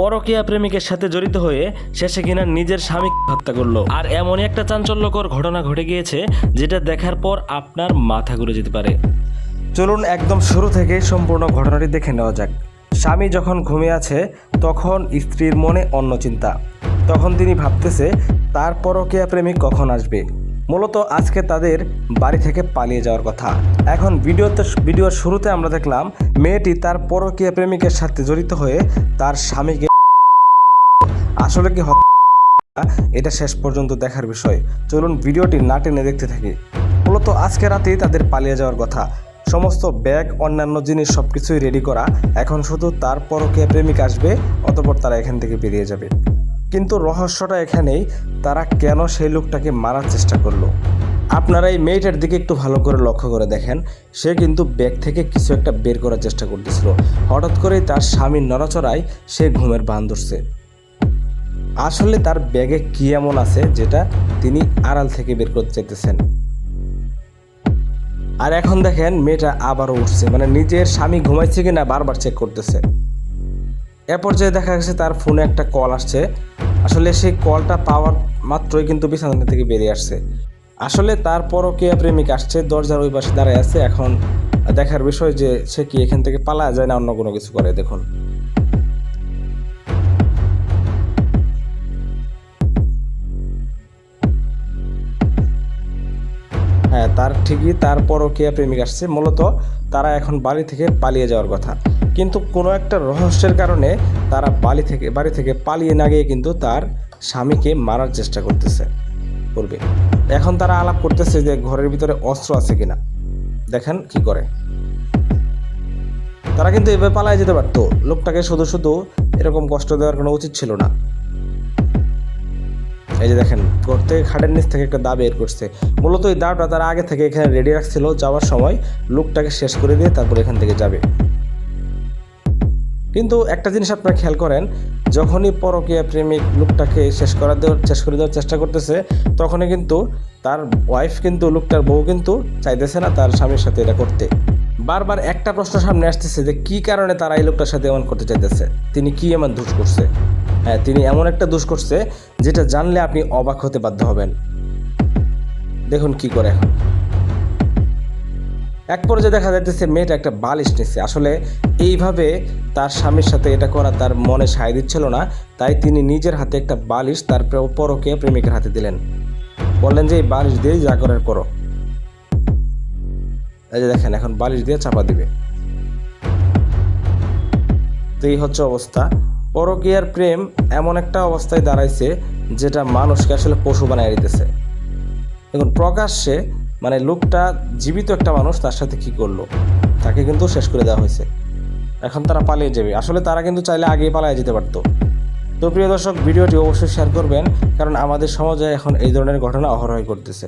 পরকীয়া প্রেমিকের সাথে জড়িত হয়ে শেষে কিনা নিজের স্বামীকে হত্যা করলো। আর এমনই একটা চাঞ্চল্যকর ঘটনা ঘটে গিয়েছে যেটা দেখার পর আপনার মাথা ঘুরে যেতে পারে। চলুন একদম শুরু থেকে সম্পূর্ণ ঘটনাটি দেখে নেওয়া যাক। স্বামী যখন ঘুমিয়ে আছে তখন স্ত্রীর মনে অন্য চিন্তা। তখন তিনি ভাবতেছে তার পরকীয়া প্রেমিক কখন আসবে। মূলত আজকে তাদের বাড়ি থেকে পালিয়ে যাওয়ার কথা। এখন ভিডিওর শুরুতে আমরা দেখলাম মেয়েটি তার পরকীয়া প্রেমিকের সাথে জড়িত হয়ে তার স্বামীকে আসলে কি এটা শেষ পর্যন্ত দেখার বিষয়। চলুন ভিডিওটি না টেনে দেখতে থাকি। মূলত আজকে রাতেই তাদের পালিয়ে যাওয়ার কথা। সমস্ত ব্যাগ অন্যান্য জিনিস সব কিছুই রেডি করা। এখন শুধু তার পরকীয়া প্রেমিক আসবে, অতঃপর তারা এখান থেকে বেরিয়ে যাবে। কিন্তু রহস্যটা এখানেই, তারা কেন সেই লোকটাকে মারার চেষ্টা করলো। আপনারা এই মেয়েটার দিকে একটু ভালো করে লক্ষ্য করে দেখেন। সে কিন্তু ব্যাগ থেকে কিছু একটা বের করার চেষ্টা করতেছিল। হঠাৎ করেই তার স্বামীর নড়াচড়ায় সে ঘুমের ভান ধরছে। আসলে তার ব্যাগে কি এমন আছে যেটা তিনি আড়াল থেকে বের করতে চাইতেছেন। আর এখন দেখেন মেয়েটা আবারও উঠছে, মানে নিজের স্বামী ঘুমাইছে কিনা বারবার চেক করতেছে। এ পর্যায়ে দেখা গেছে তার ফোনে একটা কল আসছে। আসলে সেই কলটা পাওয়ার মাত্রই কিন্তু বিছানা থেকে বেরিয়ে আসছে। আসলে তার পরকীয়া প্রেমিক আসছে, দরজার ওই পাশে দাঁড়ায় আছে। এখন দেখার বিষয় যে সে কি এখান থেকে পালায় যায় না অন্য কোনো কিছু করে। দেখুন হ্যাঁ, তার পরকীয়া প্রেমিক আসছে। মূলত তারা এখন বাড়ি থেকে পালিয়ে যাওয়ার কথা, কিন্তু কোনো একটা রহস্যের কারণে তারা বাড়ি থেকে পালিয়ে না গিয়ে কিন্তু তার স্বামীকে মারার চেষ্টা করবে। এখন তারা আলাপ করতেছে যে ঘরের ভিতরে অস্ত্র আছে কিনা। দেখেন কি করে। তারা কিন্তু এভাবে পালায় যেতে পারতো, লোকটাকে শুধু এরকম কষ্ট দেওয়ার কোনো উচিত ছিল না। এই যে দেখেন ঘর থেকে খাটের নিচ থেকে একটা দা বের করছে। মূলত এই দাটা তারা আগে থেকে এখানে রেডি রাখছিল, যাওয়ার সময় লোকটাকে শেষ করে দিয়ে তারপর এখান থেকে যাবে। কিন্তু একটা জিনিস আপনারা খেয়াল করেন, যখনই পরকীয়া প্রেমিক লোকটাকে শেষ করে দেওয়ার চেষ্টা করতেছে, তখনই কিন্তু তার ওয়াইফ কিন্তু লোকটার বউ কিন্তু চাইতেছে না তার স্বামীর সাথে এটা করতে। বারবার একটা প্রশ্ন সামনে আসতেছে যে কী কারণে তারা এই লোকটার সাথে এমন করতে চাইতেছে। তিনি কি এমন দোষ করছে? হ্যাঁ, তিনি এমন একটা দোষ করছে যেটা জানলে আপনি অবাক হতে বাধ্য হবেন। দেখুন কি করে। এখন এক পর্যায়ে দেখা যাইতেছে মেয়েটা একটা বালিশ নিচ্ছে। আসলে এইভাবে তার স্বামীর সাথে এটা করা তার মনে সায় দিচ্ছিল না, তাই তিনি নিজের হাতে একটা বালিশ তার পরকীয়া প্রেমিকের হাতে দিলেন। বললেন যে এই বালিশ দিয়ে যা করার করো। এই যে দেখেন এখন বালিশ দিয়ে চাপা দিবে। তো এই হচ্ছে অবস্থা। পরকীয়ার প্রেম এমন একটা অবস্থায় দাঁড়াইছে যেটা মানুষকে আসলে পশু বানায় দিতেছে। দেখুন প্রকাশ্যে, মানে লোকটা জীবিত একটা মানুষ, তার সাথে কি করলো, তাকে কিন্তু শেষ করে দেওয়া হয়েছে। এখন তারা পালিয়ে যাবে। আসলে তারা কিন্তু চাইলে আগেই পালিয়ে যেতে পারতো। তো প্রিয় দর্শক, ভিডিওটি অবশ্যই শেয়ার করবেন, কারণ আমাদের সমাজে এখন এই ধরনের ঘটনা অহরহ ঘটতেছে।